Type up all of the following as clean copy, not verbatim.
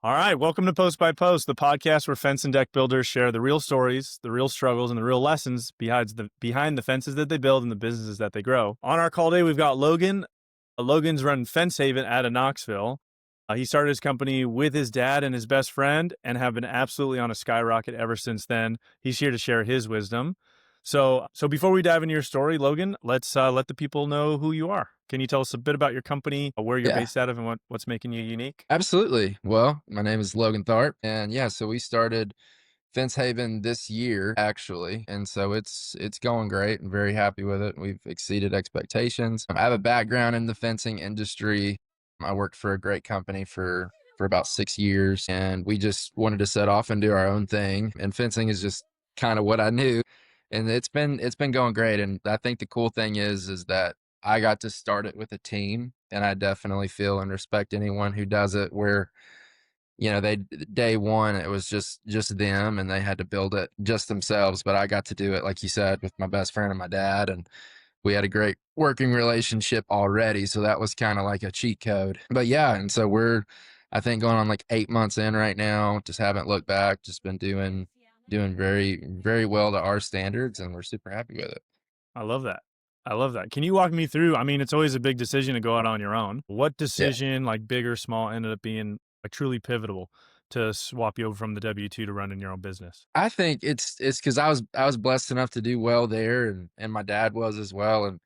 All right, welcome to Post by Post, the podcast where fence and deck builders share the real stories, the real struggles, and the real lessons behind the fences that they build and the businesses that they grow. On our call today, we've got Logan. Logan's run Fence Haven out of Knoxville. He started his company with his dad and his best friend and have been absolutely on a skyrocket ever since then. He's here to share his wisdom. So before we dive into your story, Logan, let's let the people know who you are. Can you tell us a bit about your company, where you're Yeah, based out of, and what's making you unique? absolutely. Well, my name is Logan Tharp, and yeah, so we started Fence Haven this year actually, and so it's going great. I'm very happy with it. We've exceeded expectations. I have a background in the fencing industry. I worked for a great company for about 6 years, and we just wanted to set off and do our own thing. And fencing is just kind of what I knew, and it's been going great. And I think the cool thing is that I got to start it with a team, and I definitely feel and respect anyone who does it where, they day one, it was just them and they had to build it just themselves. But I got to do it, like you said, with my best friend and my dad, and we had a great working relationship already. So that was kind of like a cheat code. But yeah, and so we're, I think, going on like 8 months in right now. Just haven't looked back. Just been doing very, very well to our standards, and we're super happy with it. I love that. I love that. Can you walk me through? I mean, it's always a big decision to go out on your own. What Yeah. decision, like big or small, ended up being like truly pivotal to swap you over from the W-2 to running your own business? I think it's because I was blessed enough to do well there, and my dad was as well,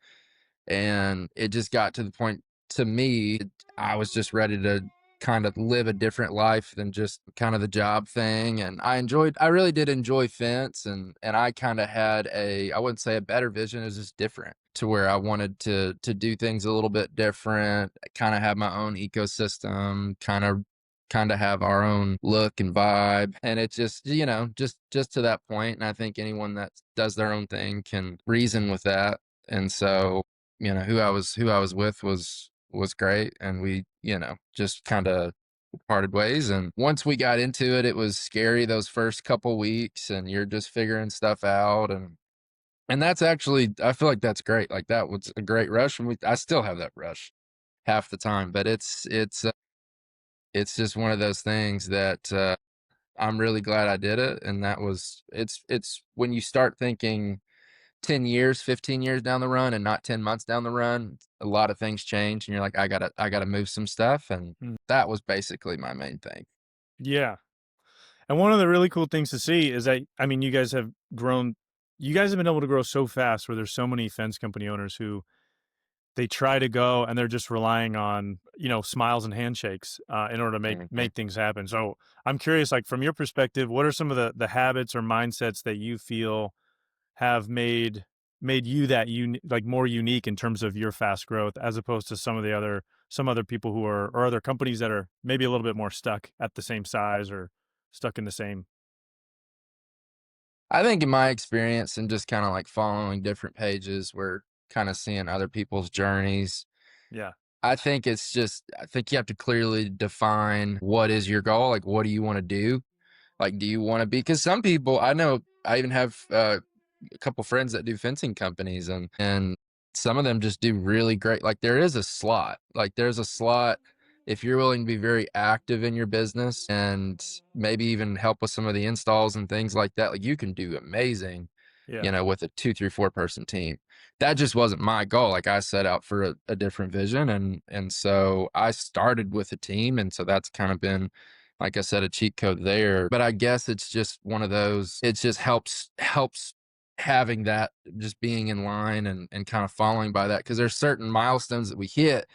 and it just got to the point, to me, I was just ready to kind of live a different life than just kind of the job thing. And I really did enjoy fence, and I kind of had I wouldn't say a better vision, it was just different, to where I wanted to do things a little bit different, kind of have my own ecosystem, kind of have our own look and vibe. And it just to that point. And I think anyone that does their own thing can reason with that. And so, who I was with was great, and we, just kind of parted ways. And once we got into it, it was scary those first couple weeks, and you're just figuring stuff out. And that's actually, I feel like that's great. Like, that was a great rush, and I still have that rush half the time. But it's just one of those things that, I'm really glad I did it. And it's when you start thinking 10 years, 15 years down the run and not 10 months down the run, a lot of things change, and you're like, I gotta move some stuff. And Mm. that was basically my main thing. Yeah. And one of the really cool things to see is that, I mean, you guys have been able to grow so fast where there's so many fence company owners who they try to go and they're just relying on, smiles and handshakes in order to make Mhm. make things happen. So I'm curious, like from your perspective, what are some of the habits or mindsets that you feel have made you like more unique in terms of your fast growth as opposed to some other people who are or other companies that are maybe a little bit more stuck at the same size or stuck in the same. I think in my experience and just kind of like following different pages, we're kind of seeing other people's journeys. Yeah. I think you have to clearly define what is your goal. Like, what do you want to do? Like, do you want to be, because some people I know, I even have a couple friends that do fencing companies, and some of them just do really great. Like, there's a slot if you're willing to be very active in your business and maybe even help with some of the installs and things like that. Like, you can do amazing, Yeah. with a 2, 3, 4 person team. That just wasn't my goal. Like, I set out for a different vision, and so I started with a team, and so that's kind of been, like I said, a cheat code there. But I guess it's just one of those, it just helps having that, just being in line and kind of following by that, because there's certain milestones that we hit.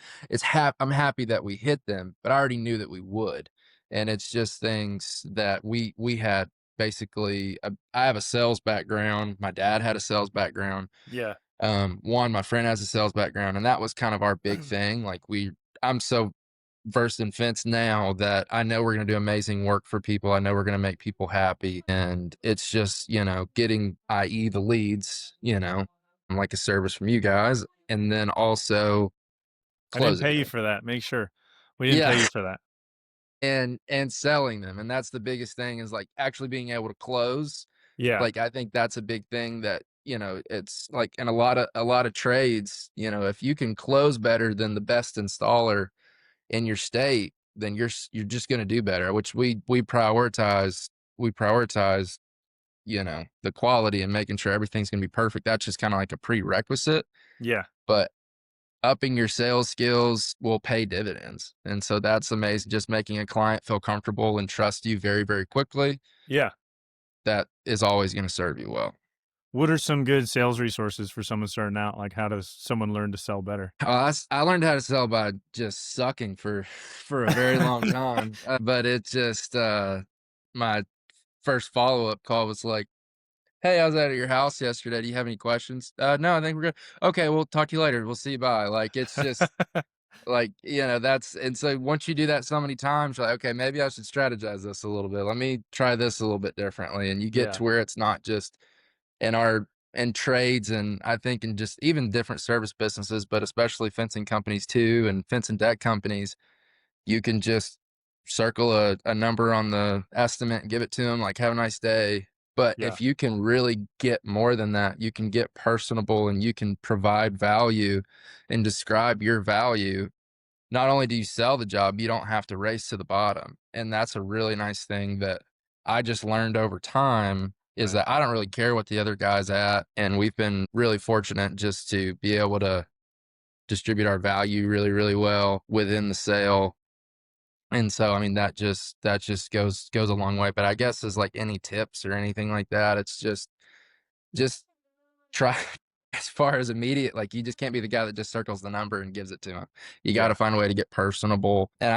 I'm happy that we hit them, but I already knew that we would. And it's just things that we had. Basically, I have a sales background, my dad had a sales background, Yeah. my friend has a sales background, and that was kind of our big thing. Like, I'm so versed in fence now that I know we're going to do amazing work for people. I know we're going to make people happy. And it's just, getting, i.e., the leads, like a service from you guys, and then also I didn't closing pay you them. for that. Make sure. We didn't Yeah. pay you for that. And selling them. And that's the biggest thing, is like actually being able to close. Yeah. Like, I think that's a big thing that, it's like in a lot of trades, if you can close better than the best installer in your state, then you're just going to do better, which we prioritize, the quality and making sure everything's going to be perfect. That's just kind of like a prerequisite, Yeah. but upping your sales skills will pay dividends. And so that's amazing. Just making a client feel comfortable and trust you very, very quickly. Yeah. That is always going to serve you well. What are some good sales resources for someone starting out? Like, how does someone learn to sell better? I learned how to sell by just sucking for a very long time. But it just my first follow-up call was like, "Hey, I was out at your house yesterday. Do you have any questions?" No, I think we're good. Okay, we'll talk to you later. We'll see you. Bye. Like, it's just like, that's, and so once you do that so many times, you're like, okay, maybe I should strategize this a little bit. Let me try this a little bit differently. And you get Yeah. to where it's not just in our in trades, and I think in just even different service businesses, but especially fencing companies too, and fence and deck companies, you can just circle a number on the estimate and give it to them, like, have a nice day. But Yeah. if you can really get more than that, you can get personable and you can provide value and describe your value. Not only do you sell the job, you don't have to race to the bottom. And that's a really nice thing that I just learned over time, is Right. that I don't really care what the other guy's at. And we've been really fortunate just to be able to distribute our value really, really well within the sale. And so, I mean, that just goes a long way. But I guess as like any tips or anything like that, it's just try as far as immediate, like, you just can't be the guy that just circles the number and gives it to him. You got Yeah. to find a way to get personable. And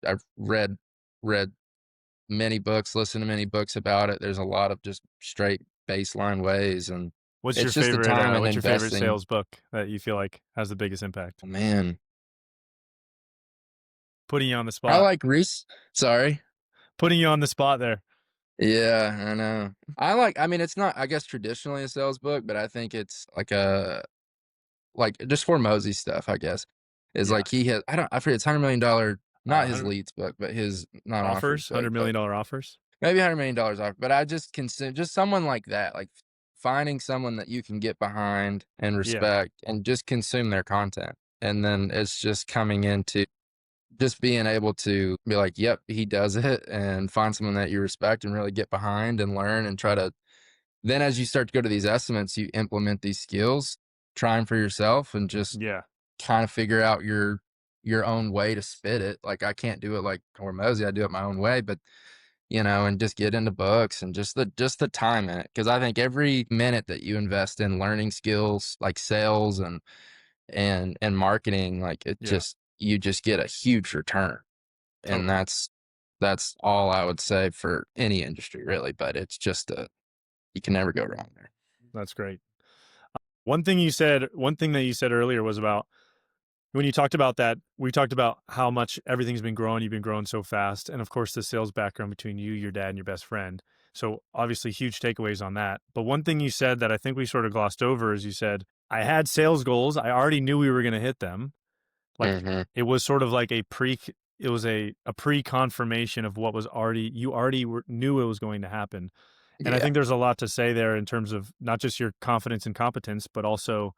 I've read many books, listened to many books about it. There's a lot of just straight baseline ways, and it's just the time and What's your favorite investing. sales book that you feel like has the biggest impact? Oh, man, Putting you on the I spot. like Reese. Sorry. Putting you on the spot there. Yeah, I know. I mean, it's not, I guess, traditionally a sales book, but I think it's like just for Mosey stuff, I guess, is Yeah. like I forget, it's $100 million, not his 100 leads book, but his not offers offers, book, $100 but million offers. maybe $100 million off. But I just consider just someone like that, like finding someone that you can get behind and Yeah. respect and just consume their content. And then it's just coming into just being able to be like, yep, he does it, and find someone that you respect and really get behind and learn and try to, then as you start to go to these estimates, you implement these skills, try them for yourself, and just Yeah. kind of figure out your own way to spit it. Like, I can't do it like Hormozy, I do it my own way, but and just get into books and just the time in it. Cause I think every minute that you invest in learning skills like sales and marketing, like, Yeah. you just get a huge return. And Totally. that's all I would say for any industry really, but it's just you can never go wrong there. That's great. One thing that you said earlier was about when you talked about that, we talked about how much everything's been growing. You've been growing so fast. And of course, the sales background between you, your dad, and your best friend. So obviously, huge takeaways on that. But one thing you said that I think we sort of glossed over is you said, I had sales goals. I already knew we were going to hit them. Like Mhm. it was sort of like it was a pre-confirmation of what was already, knew it was going to happen. And I Yeah. think there's a lot to say there in terms of not just your confidence and competence, but also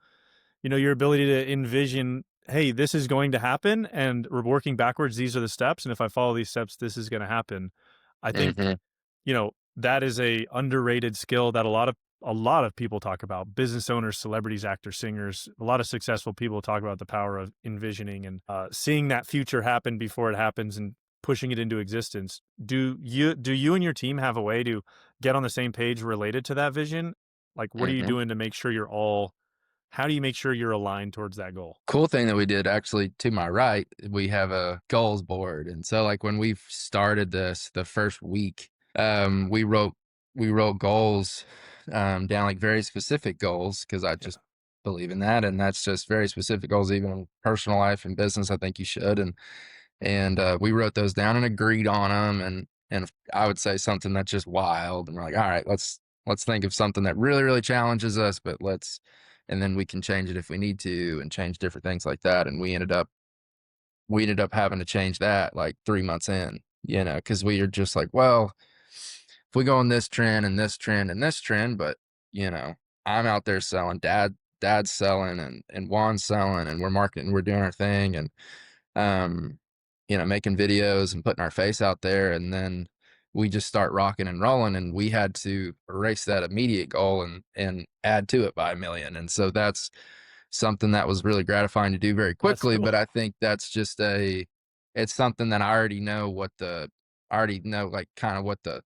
your ability to envision, hey, this is going to happen and we're working backwards. These are the steps. And if I follow these steps, this is going to happen. I think, Mhm. that is a underrated skill that a lot of people talk about. Business owners, celebrities, actors, singers, a lot of successful people talk about the power of envisioning and seeing that future happen before it happens and pushing it into existence. Do you and your team have a way to get on the same page related to that vision? Like, what are you Mhm. doing to make sure how do you make sure you're aligned towards that goal? Cool thing that we did, actually, to my right, we have a goals board. And so, like, when we started this the first week, we wrote goals down, like very specific goals, because I Yeah. just believe in that. And that's just very specific goals, even in personal life and business. I think you should. And we wrote those down and agreed on them. And I would say something that's just wild. And we're like, all right, let's think of something that really, really challenges us, but and then we can change it if we need to, and change different things like that. And we ended up having to change that like 3 months in, because we are just like, well, if we go on this trend and this trend and this trend, but you know, I'm out there selling, dad's selling, and Juan's selling, and we're marketing, we're doing our thing. And um making videos and putting our face out there, and then we just start rocking and rolling, and we had to erase that immediate goal and add to it by 1,000,000. And so that's something that was really gratifying to do very That's quickly. cool. But I think that's just it's something that I already know like kind of what the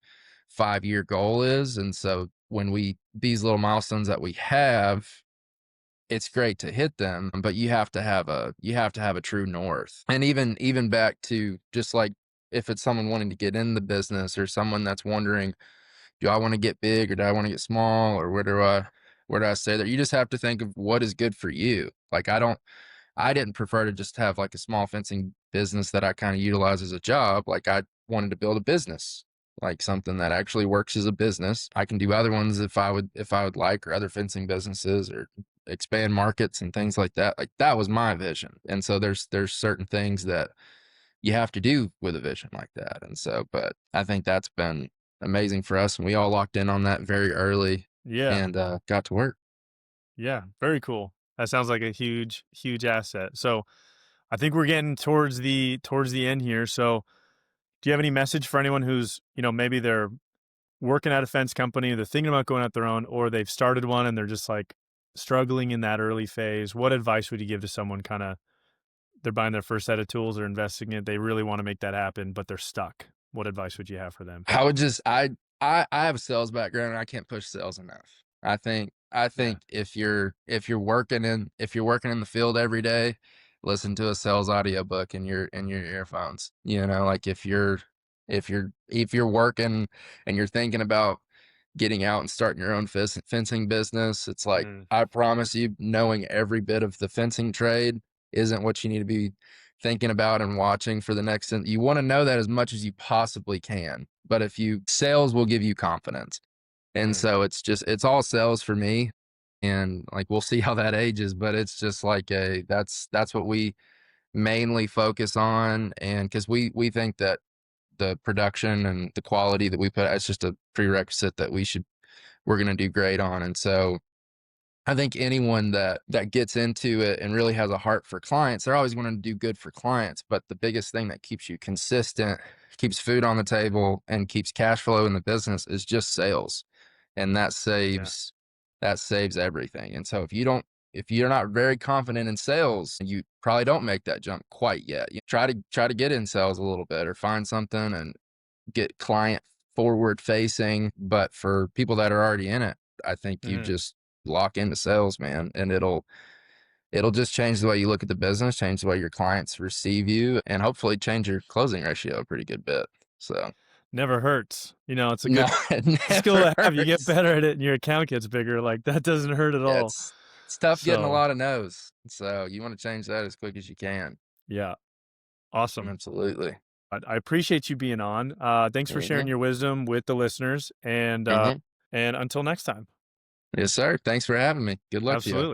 5-year goal is. And so when these little milestones that we have, it's great to hit them, but you have to have a true north. And even back to just like if it's someone wanting to get in the business, or someone that's wondering, do I want to get big or do I want to get small, or where do I say that? You just have to think of what is good for you. Like I didn't prefer to just have like a small fencing business that I kind of utilize as a job. Like I wanted to build a business, like something that actually works as a business. I can do other ones if I would like, or other fencing businesses, or expand markets and things like that. Like that was my vision. And so there's certain things that you have to do with a vision like that. And so, but I think that's been amazing for us, and we all locked in on that very early Yeah. and got to work. Yeah. Very cool. That sounds like a huge, huge asset. So I think we're getting towards the end here. So do you have any message for anyone who's, maybe they're working at a fence company, they're thinking about going out their own, or they've started one and they're just like struggling in that early phase? What advice would you give to someone kind of they're buying their first set of tools or investing in it, they really want to make that happen, but they're stuck? What advice would you have for them? I would just I have a sales background, and I can't push sales enough. I Yeah. think if you're working in the field every day, listen to a sales audiobook in your earphones. Like if you're working and you're thinking about getting out and starting your own fencing business, it's like, Mm, I promise you, knowing every bit of the fencing trade isn't what you need to be thinking about and watching for the next. You want to know that as much as you possibly can. But sales will give you confidence. And mm, so it's all sales for me. And like, we'll see how that ages, but it's just like that's what we mainly focus on. And because we think that the production and the quality that we put, it's just a prerequisite that we're going to do great on. And so I think anyone that gets into it and really has a heart for clients, they're always wanting to do good for clients. But the biggest thing that keeps you consistent, keeps food on the table, and keeps cash flow in the business is just sales. And yeah. that saves everything. And so if you're not very confident in sales, you probably don't make that jump quite yet. You try to get in sales a little bit, or find something and get client forward facing. But for people that are already in it, I think you Mm. just lock into sales, man, and it'll just change the way you look at the business, change the way your clients receive you, and hopefully change your closing ratio a pretty good bit. So Never hurts. It's a no, good it skill never to have. You get hurts. better at it and your account gets bigger. Like that doesn't hurt at Yeah, all. it's tough getting a So, lot of no's. So you want to change that as quick as you can. yeah, awesome. Absolutely. I appreciate you being on. Thanks for sharing Hmm. your wisdom with the listeners, Hmm. and until next time. Yes, sir. Thanks for having me. Good luck to you. Absolutely.